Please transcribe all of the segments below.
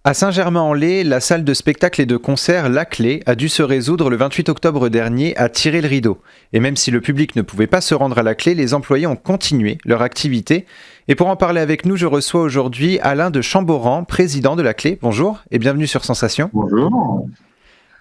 À Saint-Germain-en-Laye, la salle de spectacle et de concert La Clé a dû se résoudre le 28 octobre dernier à tirer le rideau. Et même si le public ne pouvait pas se rendre à La Clé, les employés ont continué leur activité. Et pour en parler avec nous, je reçois aujourd'hui Alain de Chamboran, président de La Clé. Bonjour et bienvenue sur Sensation. Bonjour.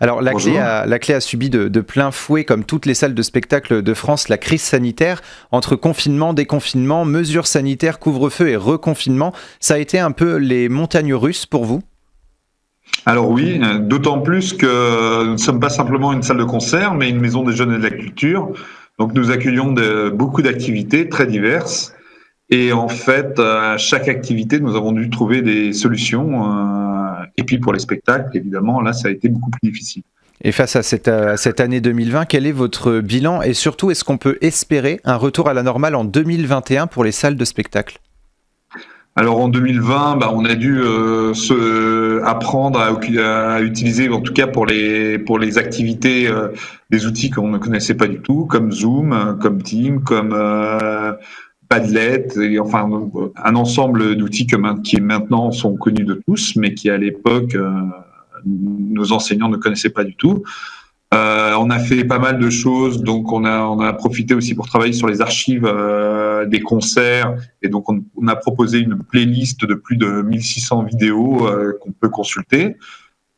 Alors La Bonjour. Clé a subi de plein fouet, comme toutes les salles de spectacle de France, la crise sanitaire. Entre confinement, déconfinement, mesures sanitaires, couvre-feu et reconfinement, ça a été un peu les montagnes russes pour vous ? Alors oui, d'autant plus que nous ne sommes pas simplement une salle de concert, mais une maison des jeunes et de la culture. Donc nous accueillons beaucoup d'activités très diverses. Et en fait, à chaque activité, nous avons dû trouver des solutions. Et puis pour les spectacles, évidemment, là, ça a été beaucoup plus difficile. Et face à cette année 2020, quel est votre bilan ? Et surtout, est-ce qu'on peut espérer un retour à la normale en 2021 pour les salles de spectacle ? Alors en 2020, on a dû apprendre à utiliser, en tout cas pour les activités, des outils qu'on ne connaissait pas du tout, comme Zoom, comme Teams, comme Padlet, et enfin un ensemble d'outils qui maintenant sont connus de tous, mais qui à l'époque nos enseignants ne connaissaient pas du tout. On a fait pas mal de choses, donc on a profité aussi pour travailler sur les archives des concerts, et donc on a proposé une playlist de plus de 1600 vidéos qu'on peut consulter.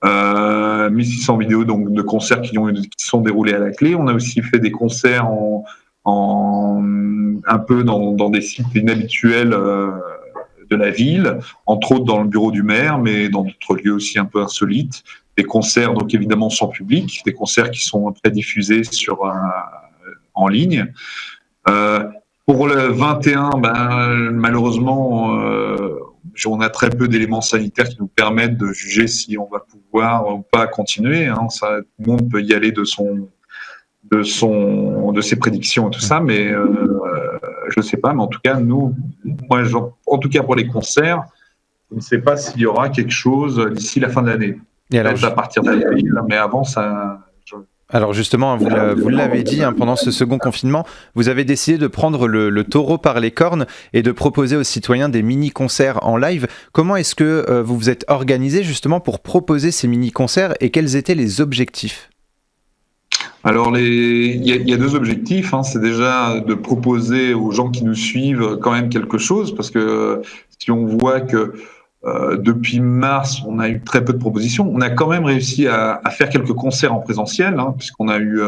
1600 vidéos donc de concerts qui sont déroulés à La Clé. On a aussi fait des concerts un peu dans des sites inhabituels de la ville, entre autres dans le bureau du maire, mais dans d'autres lieux aussi un peu insolites. Des concerts donc évidemment sans public, des concerts qui sont après diffusés en ligne. Pour le 21, malheureusement, on a très peu d'éléments sanitaires qui nous permettent de juger si on va pouvoir ou pas continuer. Tout le monde peut y aller de ses prédictions et tout ça, mais je ne sais pas. Mais en tout cas, en tout cas pour les concerts, je ne sais pas s'il y aura quelque chose d'ici la fin de l'année. Et alors, à partir d'avril, mais avant ça. Alors justement, vous l'avez dit, pendant ce second confinement, vous avez décidé de prendre le taureau par les cornes et de proposer aux citoyens des mini-concerts en live. Comment est-ce que vous vous êtes organisé justement pour proposer ces mini-concerts et quels étaient les objectifs ? Alors il y a deux objectifs. C'est déjà de proposer aux gens qui nous suivent quand même quelque chose, parce que si on voit que depuis mars, on a eu très peu de propositions. On a quand même réussi à faire quelques concerts en présentiel, puisqu'on a eu,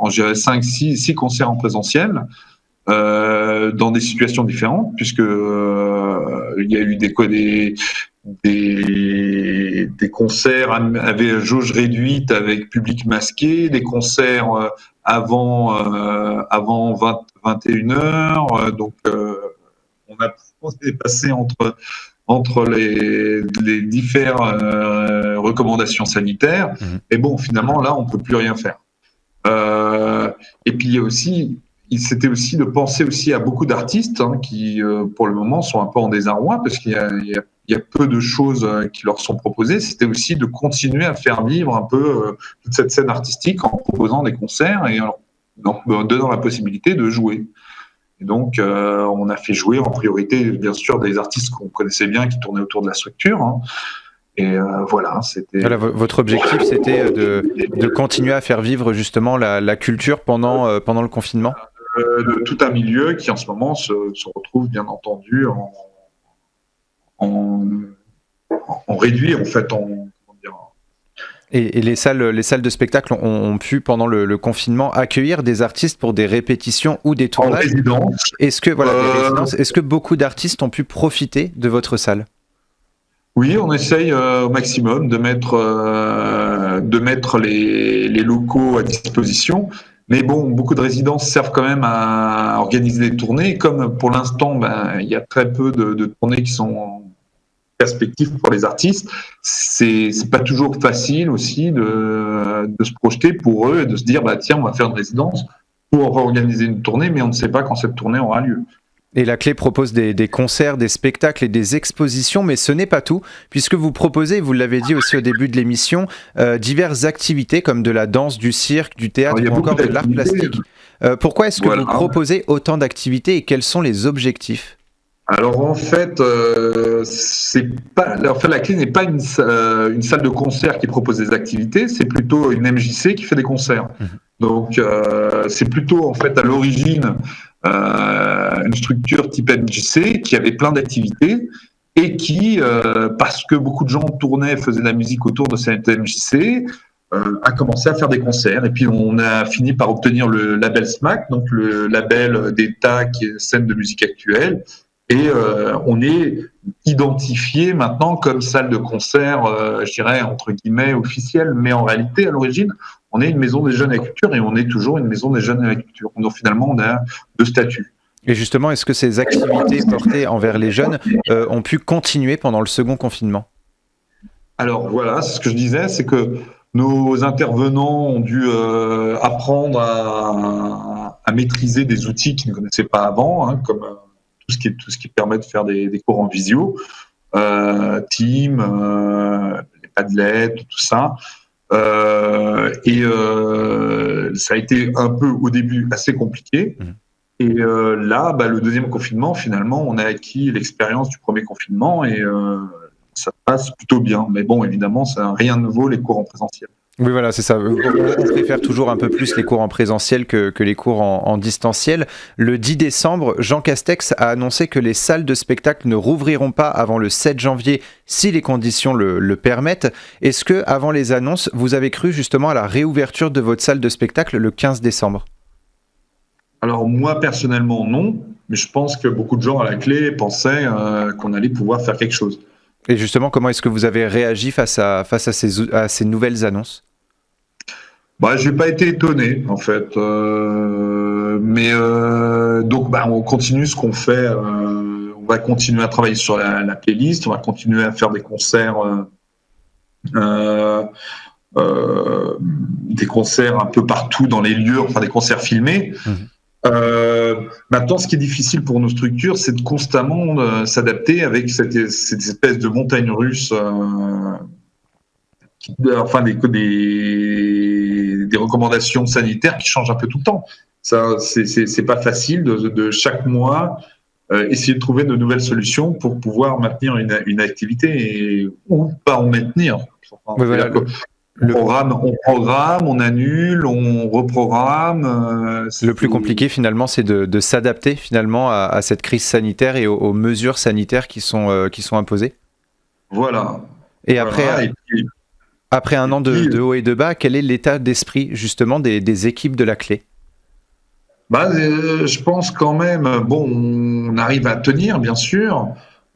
je dirais, 6 concerts en présentiel, dans des situations différentes, puisque il y a eu des concerts avec jauge réduite, avec public masqué, des concerts avant 21h. Donc, on est passé entre les différentes recommandations sanitaires. Et bon, finalement, là, on peut plus rien faire. Et puis, c'était aussi de penser aussi à beaucoup d'artistes qui, pour le moment, sont un peu en désarroi, parce qu'il y a peu de choses qui leur sont proposées. C'était aussi de continuer à faire vivre un peu toute cette scène artistique en proposant des concerts et en donnant la possibilité de jouer. Et donc, on a fait jouer en priorité, bien sûr, des artistes qu'on connaissait bien, qui tournaient autour de la structure. Et voilà, c'était. Voilà, votre objectif, c'était de continuer à faire vivre justement la culture pendant le confinement ? De tout un milieu qui, en ce moment, se retrouve, bien entendu, en réduit, en fait, Et les salles de spectacle ont pu, pendant le confinement, accueillir des artistes pour des répétitions ou des tournages. En résidence. Est-ce que beaucoup d'artistes ont pu profiter de votre salle ? Oui, on essaye au maximum de mettre les locaux à disposition. Mais bon, beaucoup de résidences servent quand même à organiser des tournées. Comme pour l'instant, il y a très peu de tournées qui sont en perspective pour les artistes, c'est pas toujours facile aussi de se projeter pour eux et de se dire tiens, on va faire une résidence pour organiser une tournée, mais on ne sait pas quand cette tournée aura lieu. Et La Clé propose des concerts, des spectacles et des expositions, mais ce n'est pas tout, puisque vous proposez, vous l'avez dit aussi au début de l'émission, diverses activités comme de la danse, du cirque, du théâtre ou encore de l'art plastique. Pourquoi est-ce que vous proposez autant d'activités et quels sont les objectifs ? Alors en fait, c'est pas, en fait, la clé n'est pas une salle de concert qui propose des activités, c'est plutôt une MJC qui fait des concerts. Mhm. Donc c'est plutôt en fait à l'origine une structure type MJC qui avait plein d'activités et qui, parce que beaucoup de gens tournaient, faisaient de la musique autour de cette MJC, a commencé à faire des concerts. Et puis on a fini par obtenir le label SMAC, donc le label d'État qui est scène de musique actuelle. Et on est identifié maintenant comme salle de concert, je dirais entre guillemets officielle, mais en réalité, à l'origine, on est une maison des jeunes à la culture et on est toujours une maison des jeunes à la culture. Donc finalement, on a deux statuts. Et justement, est-ce que ces activités portées envers les jeunes ont pu continuer pendant le second confinement? Alors voilà, c'est ce que je disais, c'est que nos intervenants ont dû apprendre à maîtriser des outils qu'ils ne connaissaient pas avant, hein, comme tout ce qui permet de faire des cours en visio, Team, les Padlet, tout ça. Ça a été un peu au début assez compliqué. Mmh. Et là, le deuxième confinement, finalement, on a acquis l'expérience du premier confinement et ça passe plutôt bien. Mais bon, évidemment, rien ne vaut les cours en présentiel. Oui, voilà, c'est ça. On préfère toujours un peu plus les cours en présentiel que les cours en distanciel. Le 10 décembre, Jean Castex a annoncé que les salles de spectacle ne rouvriront pas avant le 7 janvier si les conditions le permettent. Est-ce que, avant les annonces, vous avez cru justement à la réouverture de votre salle de spectacle le 15 décembre ? Alors moi, personnellement, non. Mais je pense que beaucoup de gens à la clé pensaient qu'on allait pouvoir faire quelque chose. Et justement, comment est-ce que vous avez réagi face à ces nouvelles annonces ? Je n'ai pas été étonné, en fait. Donc, on continue ce qu'on fait. On va continuer à travailler sur la playlist. On va continuer à faire des concerts, un peu partout dans les lieux, enfin des concerts filmés. Mmh. Maintenant, ce qui est difficile pour nos structures, c'est de constamment s'adapter avec cette espèce de montagne russe, des recommandations sanitaires qui changent un peu tout le temps. Ça, c'est pas facile de chaque mois essayer de trouver de nouvelles solutions pour pouvoir maintenir une activité ou pas en maintenir. Enfin, oui, voilà, on programme, on annule, on reprogramme. Le plus compliqué finalement, c'est de s'adapter finalement à cette crise sanitaire et aux mesures sanitaires qui sont imposées. Voilà. Et après un an de haut et de bas, quel est l'état d'esprit justement des équipes de la clé ? Je pense quand même, on arrive à tenir bien sûr.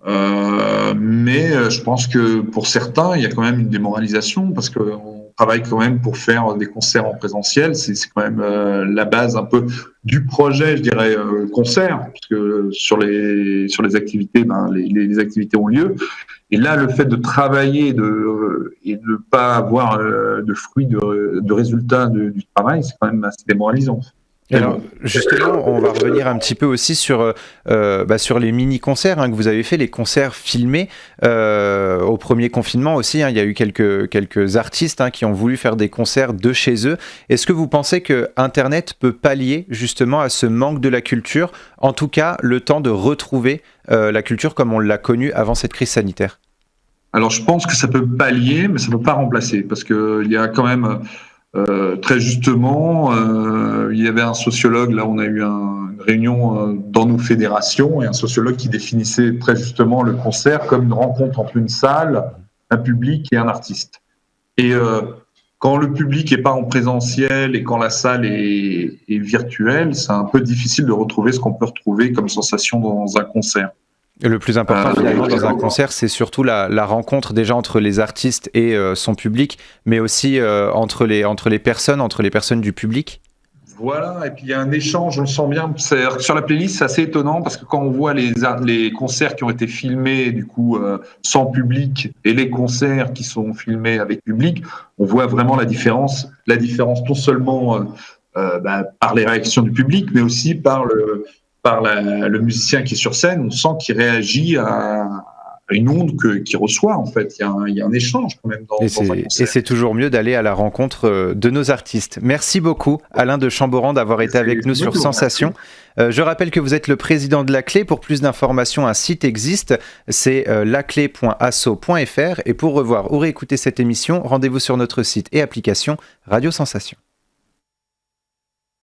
Mais je pense que pour certains, il y a quand même une démoralisation parce qu'on travaille quand même pour faire des concerts en présentiel. C'est quand même la base un peu du projet, je dirais, concert, parce que sur les activités, les activités ont lieu. Et là, le fait de travailler et de ne pas avoir de fruits, de résultats du travail, c'est quand même assez démoralisant. Alors justement, on va revenir un petit peu aussi sur les mini-concerts que vous avez fait, les concerts filmés au premier confinement aussi. Il y a eu quelques artistes qui ont voulu faire des concerts de chez eux. Est-ce que vous pensez que Internet peut pallier justement à ce manque de la culture, en tout cas le temps de retrouver la culture comme on l'a connue avant cette crise sanitaire ? Alors je pense que ça peut pallier, mais ça ne peut pas remplacer, parce qu'il y a quand même... très justement, il y avait un sociologue, là on a eu une réunion dans nos fédérations, et un sociologue qui définissait très justement le concert comme une rencontre entre une salle, un public et un artiste. Et quand le public n'est pas en présentiel et quand la salle est virtuelle, c'est un peu difficile de retrouver ce qu'on peut retrouver comme sensation dans un concert. Et le plus important finalement dans un concert, c'est surtout la rencontre déjà entre les artistes et son public, mais aussi entre les personnes du public. Voilà, et puis il y a un échange, on le sent bien. Sur la playlist, c'est assez étonnant parce que quand on voit les concerts qui ont été filmés du coup sans public et les concerts qui sont filmés avec public, on voit vraiment la différence non seulement par les réactions du public, mais aussi par le musicien qui est sur scène. On sent qu'il réagit à une onde qu'il reçoit, en fait. Il y a un échange quand même dans un concert. Et c'est toujours mieux d'aller à la rencontre de nos artistes. Merci beaucoup, Alain de Chamboran, d'avoir été avec nous sur Sensation. Je rappelle que vous êtes le président de La Clé. Pour plus d'informations, un site existe, c'est laclé.asso.fr. Et pour revoir ou réécouter cette émission, rendez-vous sur notre site et application Radio Sensation.